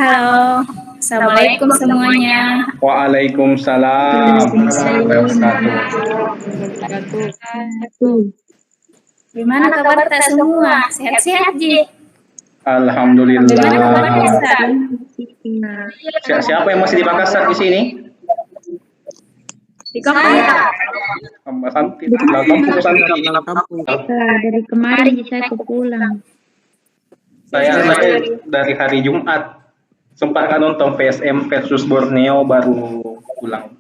halo. Assalamualaikum semuanya. Waalaikumsalam warahmatullahi wabarakatuh. Gimana kabar tak semua? Sehat-sehat, Ji? Alhamdulillah. Gimana kabar Makassar? Siapa yang masih di Makassar di sini? Di kampung. Mbak Santi. Kampung Santi. Dari kemarin saya pulang. Saya dari hari Jumat. Sempat kan nonton PSM versus Borneo baru pulang.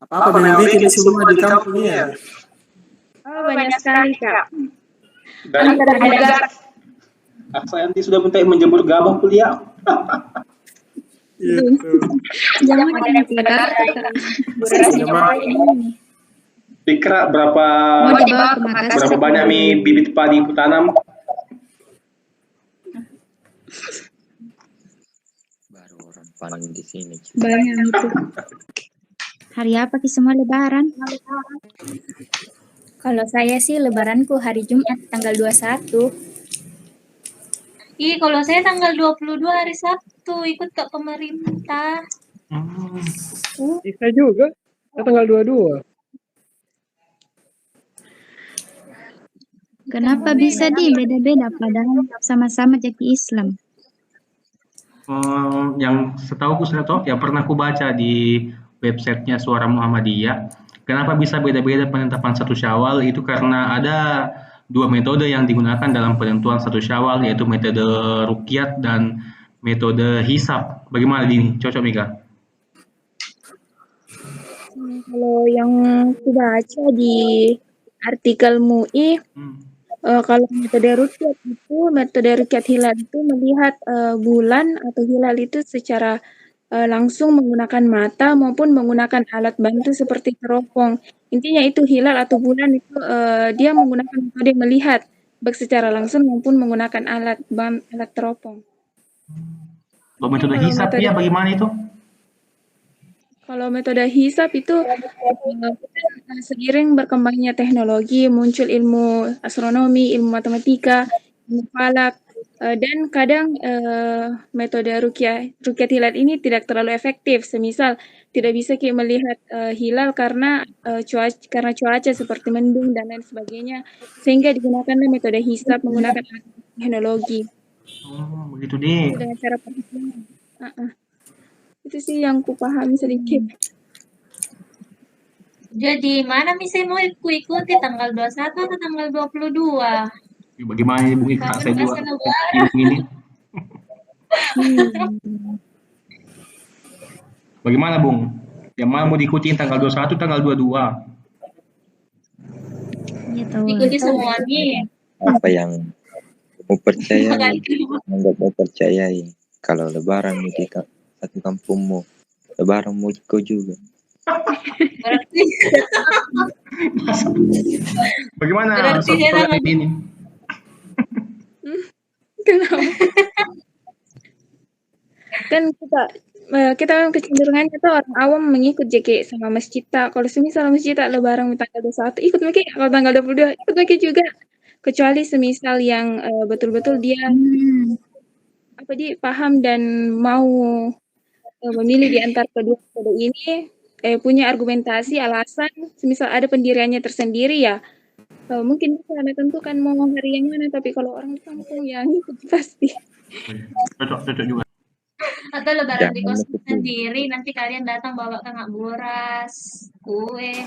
Apa yang bikin semua di kampung ya? Oh, banyak sekali, Kak. Dan saya nanti sudah mulai menjemur gabah kuliah. Jangan ada Jakarta. Dikira berapa banyak bibit padi ku tanam? Panen di sini. Banyak itu. Hari apa sih semua lebaran? Kalau saya sih lebaranku hari Jumat tanggal 21. Kalau saya tanggal 22 hari Sabtu ikut ke pemerintah. Bisa juga. Tanggal 22. Kenapa bisa beda-beda padahal sama-sama jadi Islam? Yang setahu yang pernah aku baca di websitenya Suara Muhammadiyah, kenapa bisa beda-beda penetapan 1 Syawal itu karena ada 2 metode yang digunakan dalam penentuan 1 Syawal, yaitu metode ruqyat dan metode hisab. Bagaimana ini? Cocok Mika? Kalau yang aku baca di artikel MUI, kalau metode ruqyat hilal itu melihat bulan atau hilal itu secara langsung menggunakan mata maupun menggunakan alat bantu seperti teropong. Intinya itu hilal atau bulan itu dia menggunakan metode melihat baik secara langsung maupun menggunakan alat teropong. Metode hisab ya bagaimana itu? Kalau metode hisab itu seiring berkembangnya teknologi, muncul ilmu astronomi, ilmu matematika, ilmu falak, dan kadang metode ruqyat hilal ini tidak terlalu efektif. Semisal tidak bisa melihat hilal karena cuaca seperti mendung dan lain sebagainya, sehingga digunakan metode hisab menggunakan teknologi. Begitu deh. Dengan cara perhitungan. Itu sih yang kupahami sedikit. Jadi mana misalnya mau ikuti tanggal 21 atau tanggal 22? Bagaimana ini Bung Ika? Saya juga ini. Bagaimana Bung? Yang mana mau diikuti tanggal 21 tanggal 22? Ya, tahu. Ikuti semuanya. Apa yang mau percaya? Enggak mau percayai. Kalau lebaran di satu kampungmu, lebaran mau kau juga. Berarti bagaimana ini? Kenapa? Kan kita kecenderungannya tuh orang awam mengikut JK sama masjid tak. Kalau semisal masjid tak lebaran tanggal 21 ikut mereka, kalau tanggal 22 ikut mereka juga. Kecuali semisal yang betul-betul dia dia paham dan mau memilih di antara kedua metode ini, punya argumentasi, alasan, semisal ada pendiriannya tersendiri ya, mungkin bisa Anda tentukan mau hari yang mana, tapi kalau orang di kampung ya ngikut pasti. Cocok juga. Atau lebaran di kos sendiri, nanti kalian datang bawa kangak boras, kue.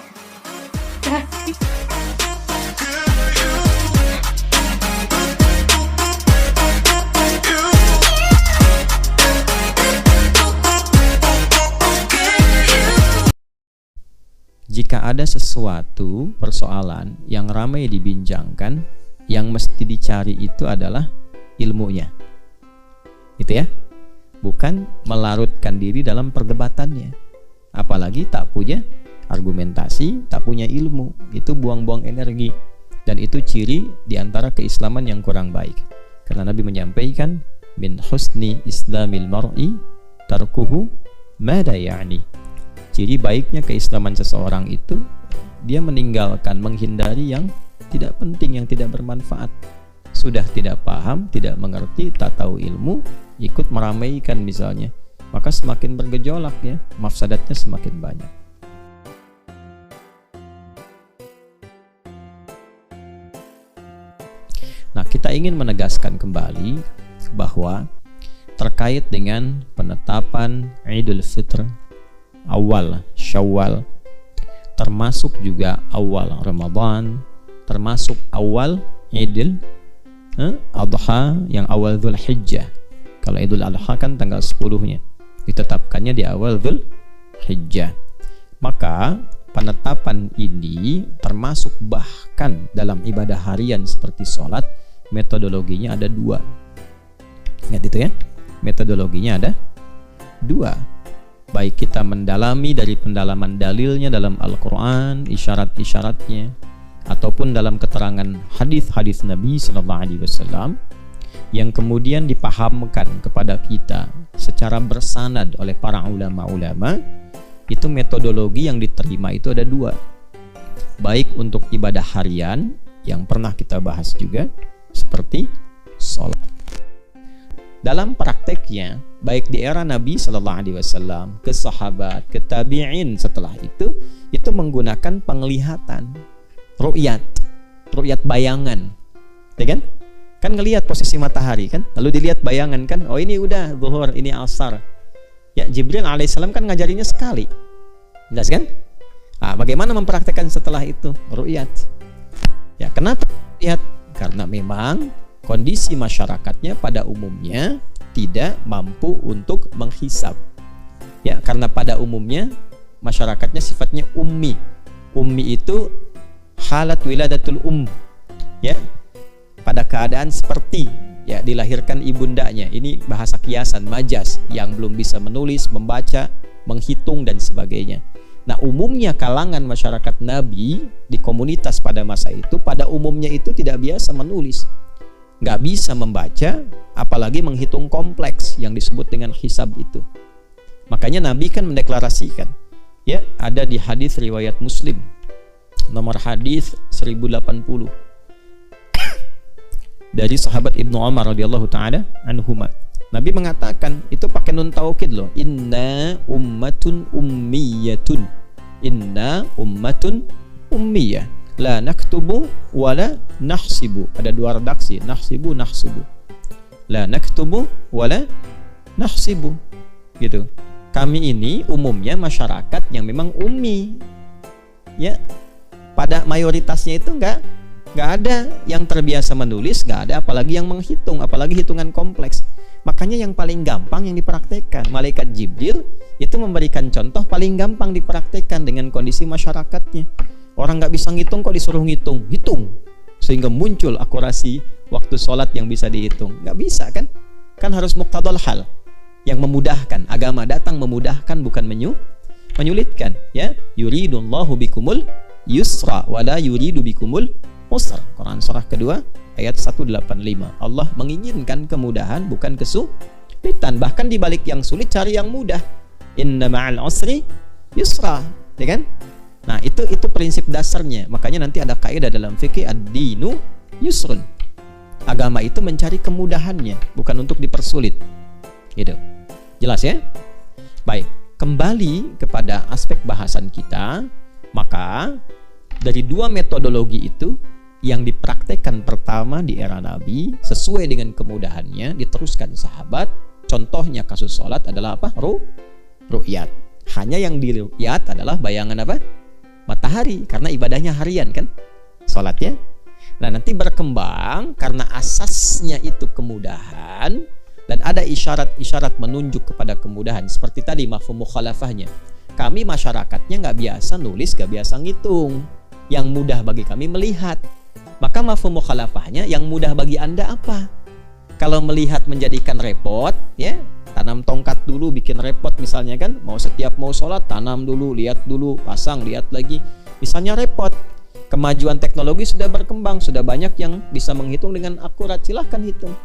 Jika ada sesuatu persoalan yang ramai dibincangkan, yang mesti dicari itu adalah ilmunya. Gitu ya. Bukan melarutkan diri dalam perdebatannya. Apalagi tak punya argumentasi, tak punya ilmu. Itu buang-buang energi. Dan itu ciri diantara keislaman yang kurang baik. Karena Nabi menyampaikan, min husni islamil mar'i tarkuhu mada ya'ni. Ciri baiknya keislaman seseorang itu dia meninggalkan, menghindari yang tidak penting, yang tidak bermanfaat. sudah tidak paham, tidak mengerti, tak tahu ilmu, ikut meramaikan misalnya, maka semakin bergejolak ya, mafsadatnya semakin banyak. Nah, kita ingin menegaskan kembali bahwa terkait dengan penetapan Idul Fitr awal Syawal, termasuk juga awal Ramadan, termasuk awal Idul Adha yang awal Dzulhijjah. Kalau Idul Adha kan tanggal 10-nya, ditetapkannya di awal Dzulhijjah. Maka penetapan ini termasuk bahkan dalam ibadah harian seperti sholat, metodologinya ada 2. Ingat itu ya, metodologinya ada 2. Baik kita mendalami dari pendalaman dalilnya dalam Al-Quran, isyarat-isyaratnya, ataupun dalam keterangan hadis-hadis Nabi SAW yang kemudian dipahamkan kepada kita secara bersanad oleh para ulama-ulama. Itu metodologi yang diterima itu ada 2. Baik untuk ibadah harian yang pernah kita bahas juga, seperti sholat. Dalam prakteknya, baik di era Nabi SAW, ke sahabat, ke tabi'in setelah itu menggunakan penglihatan, ru'yat bayangan, ya kan? Kan ngelihat posisi matahari kan, lalu dilihat bayangan kan, oh ini udah zuhur, ini asar. Ya, Jibril alaihissalam kan ngajarinya sekali, jelas kan? Nah, bagaimana mempraktekkan setelah itu? Ru'yat. Ya, kenapa ru'yat? Karena memang kondisi masyarakatnya pada umumnya tidak mampu untuk menghisab. Ya, karena pada umumnya masyarakatnya sifatnya ummi. Ummi itu halat wiladatul ya, pada keadaan seperti ya dilahirkan ibundanya. Ini bahasa kiasan, majas, yang belum bisa menulis, membaca, menghitung dan sebagainya. Nah, umumnya kalangan masyarakat Nabi di komunitas pada masa itu, pada umumnya itu tidak biasa menulis, nggak bisa membaca, apalagi menghitung kompleks yang disebut dengan hisab itu. Makanya Nabi kan mendeklarasikan, ya, ada di hadis riwayat Muslim nomor hadis 1080 dari sahabat Ibnu Umar radhiyallahu taala anhuma. Nabi mengatakan, itu pakai nun taukid loh, inna ummatun ummiyatun, inna ummatun ummiyah, la naktubu wala nahsibu. Ada 2 redaksi, nahsibu, nahsubu. La naktubu wala nahsibu, gitu. Kami ini umumnya masyarakat yang memang ummi, ya, pada mayoritasnya itu nggak ada yang terbiasa menulis, nggak ada apalagi yang menghitung, apalagi hitungan kompleks. Makanya yang paling gampang yang dipraktekkan, malaikat Jibril itu memberikan contoh paling gampang dipraktekkan dengan kondisi masyarakatnya. Orang nggak bisa ngitung kok disuruh hitung sehingga muncul akurasi waktu sholat yang bisa dihitung. Nggak bisa kan? Kan harus muqtadal hal, yang memudahkan. Agama datang memudahkan, bukan menyulitkan. Ya, yuridullahu bikumul yusra wala yuridu bikumul usra. Quran surah kedua ayat 185. Allah menginginkan kemudahan, bukan kesulitan. Bahkan di balik yang sulit cari yang mudah. Inna ma'al usri yusra, ya kan? Nah, itu prinsip dasarnya. Makanya nanti ada kaidah dalam fikih, ad-dinu yusrun. Agama itu mencari kemudahannya, bukan untuk dipersulit. Gitu. Jelas ya? Baik, kembali kepada aspek bahasan kita. Maka dari 2 metodologi itu yang dipraktekkan pertama di era Nabi sesuai dengan kemudahannya diteruskan sahabat. Contohnya kasus sholat adalah apa? Ru'yat. Hanya yang di ru'yat adalah bayangan apa? Matahari, karena ibadahnya harian kan sholatnya. Nah, nanti berkembang karena asasnya itu kemudahan dan ada isyarat-isyarat menunjuk kepada kemudahan. Seperti tadi mafhum mukhalafahnya, kami masyarakatnya nggak biasa nulis, nggak biasa ngitung, yang mudah bagi kami melihat. Maka mafhum mukhalafahnya, yang mudah bagi Anda apa? Kalau melihat menjadikan repot, ya, tanam tongkat dulu, bikin repot misalnya kan, setiap mau sholat tanam dulu, lihat dulu, pasang, lihat lagi, misalnya repot. Kemajuan teknologi sudah berkembang, sudah banyak yang bisa menghitung dengan akurat, silahkan hitung.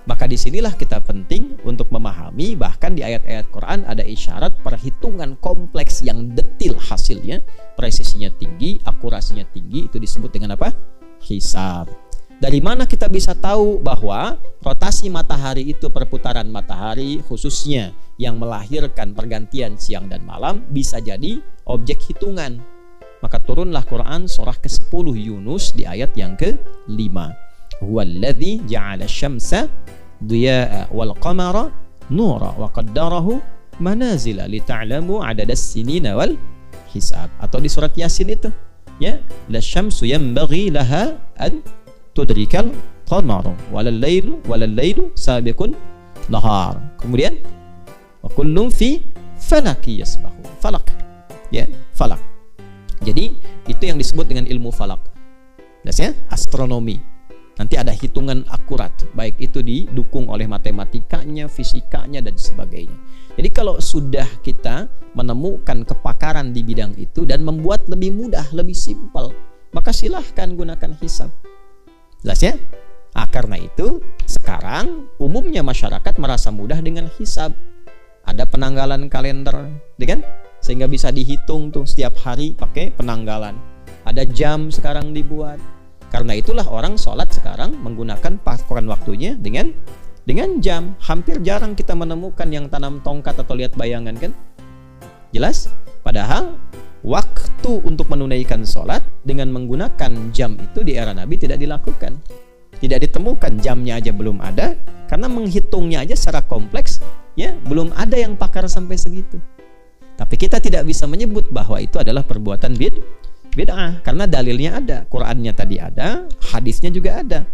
Maka disinilah kita penting untuk memahami, bahkan di ayat-ayat Quran ada isyarat perhitungan kompleks yang detil hasilnya, presisinya tinggi, akurasinya tinggi, itu disebut dengan apa? Hisab. Dari mana kita bisa tahu bahwa rotasi matahari itu, perputaran matahari khususnya yang melahirkan pergantian siang dan malam, bisa jadi objek hitungan. Maka turunlah Quran surah ke-10 Yunus di ayat yang ke-5. Huwallazi ja'ala syamsa diya'a wal qamara nura wa qaddarahu manazila lita'lamu 'adadas sinina wal hisab. Atau di surat Yasin itu, ya, la syamsu yanbaghi laha an tudrikal qamaru walal lailu sabiqun nahar. Kemudian wa kullum fi falaki yasbahu. Falak, ya, falak. Jadi itu yang disebut dengan ilmu falak. Jelas ya? Astronomi. Nanti ada hitungan akurat, baik itu didukung oleh matematikanya, fisikanya, dan sebagainya. Jadi kalau sudah kita menemukan kepakaran di bidang itu dan membuat lebih mudah, lebih simpel, maka silahkan gunakan hisab. Jelas ya? Karena itu sekarang umumnya masyarakat merasa mudah dengan hisab. Ada penanggalan kalender, kan? Sehingga bisa dihitung tuh setiap hari pakai penanggalan. Ada jam sekarang dibuat. Karena itulah orang sholat sekarang menggunakan patokan waktunya dengan jam. Hampir jarang kita menemukan yang tanam tongkat atau lihat bayangan, kan? Jelas? Padahal waktu untuk menunaikan sholat dengan menggunakan jam itu di era Nabi tidak dilakukan. Tidak ditemukan, jamnya aja belum ada. Karena menghitungnya aja secara kompleks, ya, belum ada yang pakar sampai segitu. Tapi kita tidak bisa menyebut bahwa itu adalah perbuatan bid'ah. Karena dalilnya ada, Qur'annya tadi ada, hadisnya juga ada.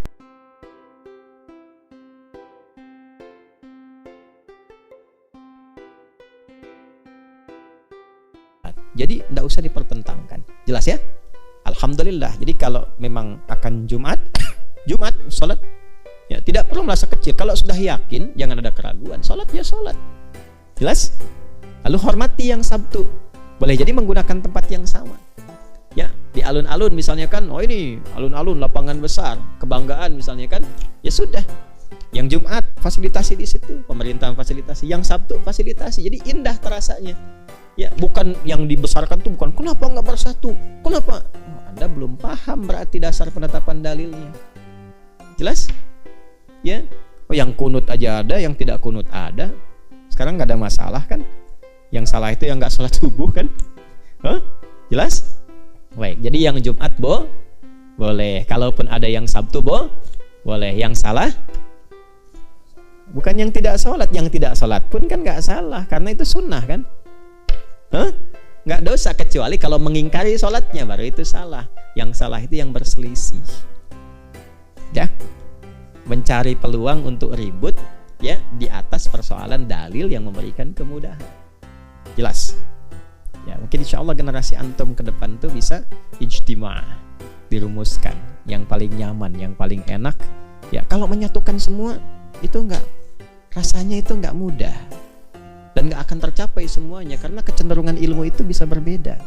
Jadi tidak usah dipertentangkan. Jelas ya? Alhamdulillah. Jadi kalau memang akan Jumat sholat, ya tidak perlu merasa kecil. Kalau sudah yakin, jangan ada keraguan. Sholat ya sholat. Jelas? Lalu hormati yang Sabtu. Boleh jadi menggunakan tempat yang sama. Ya, di alun-alun misalnya kan, oh ini alun-alun lapangan besar, kebanggaan misalnya kan, ya sudah. Yang Jumat fasilitasi di situ, pemerintah fasilitasi. Yang Sabtu fasilitasi. Jadi indah terasanya. Ya, bukan yang dibesarkan tuh bukan kenapa nggak bersatu, kenapa? Oh, Anda belum paham berarti dasar penetapan dalilnya. Jelas? Ya, oh yang kunut aja ada, yang tidak kunut ada. Sekarang nggak ada masalah kan? Yang salah itu yang nggak sholat subuh kan? Huh? Jelas? Baik, jadi yang Jumat boleh. Kalaupun ada yang Sabtu boleh. Yang salah bukan yang tidak sholat. Yang tidak sholat pun kan nggak salah karena itu sunnah kan? Nggak dosa kecuali kalau mengingkari sholatnya baru itu salah. Yang salah itu yang berselisih. Ya, mencari peluang untuk ribut ya di atas persoalan dalil yang memberikan kemudahan. Jelas? Ya, mungkin insya Allah generasi antum ke depan tuh bisa ijtima', dirumuskan yang paling nyaman, yang paling enak. Ya, kalau menyatukan semua itu rasanya itu nggak mudah dan nggak akan tercapai semuanya karena kecenderungan ilmu itu bisa berbeda.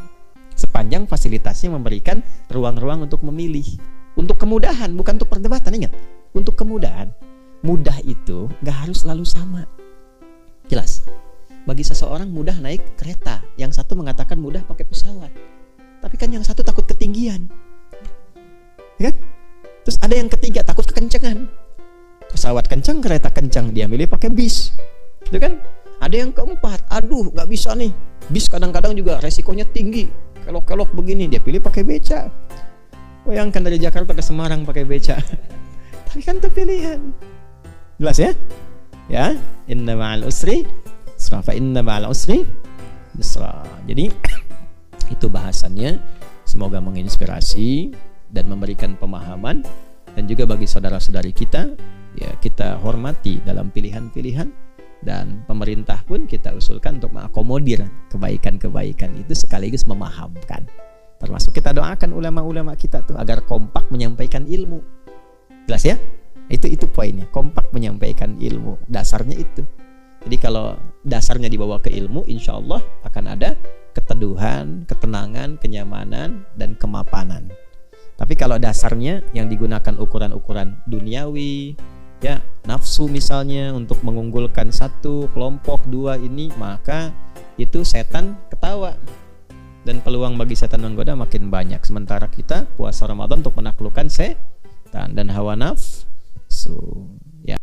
Sepanjang fasilitasnya memberikan ruang-ruang untuk memilih, untuk kemudahan, bukan untuk perdebatan. Ingat, untuk kemudahan. Mudah itu nggak harus selalu sama. Jelas? Bagi seseorang mudah naik kereta, yang satu mengatakan mudah pakai pesawat. Tapi kan yang satu takut ketinggian. Ya kan? Terus ada yang ketiga takut kekencangan. Pesawat kencang, kereta kencang, dia milih pakai bis. Itu kan? Ada yang keempat, aduh nggak bisa nih. Bis kadang-kadang juga resikonya tinggi. Kelok-kelok begini, dia pilih pakai beca. Bayangkan dari Jakarta ke Semarang pakai beca. Tapi kan itu pilihan. Jelas ya? Ya, inna ma'al usri fa inna ma'al usri yusra. Jadi itu bahasannya, semoga menginspirasi dan memberikan pemahaman, dan juga bagi saudara-saudari kita ya kita hormati dalam pilihan-pilihan, dan pemerintah pun kita usulkan untuk mengakomodir kebaikan-kebaikan itu sekaligus memahamkan. Termasuk kita doakan ulama-ulama kita tuh agar kompak menyampaikan ilmu. Jelas ya? Itu poinnya, kompak menyampaikan ilmu. Dasarnya itu. Jadi kalau dasarnya dibawa ke ilmu, insya Allah akan ada keteduhan, ketenangan, kenyamanan, dan kemapanan. Tapi kalau dasarnya yang digunakan ukuran-ukuran duniawi, ya nafsu misalnya untuk mengunggulkan satu kelompok, dua ini, maka itu setan ketawa. Dan peluang bagi setan menggoda makin banyak. Sementara kita puasa Ramadan untuk menaklukkan setan. syaitan dan hawa nafsu. Ya.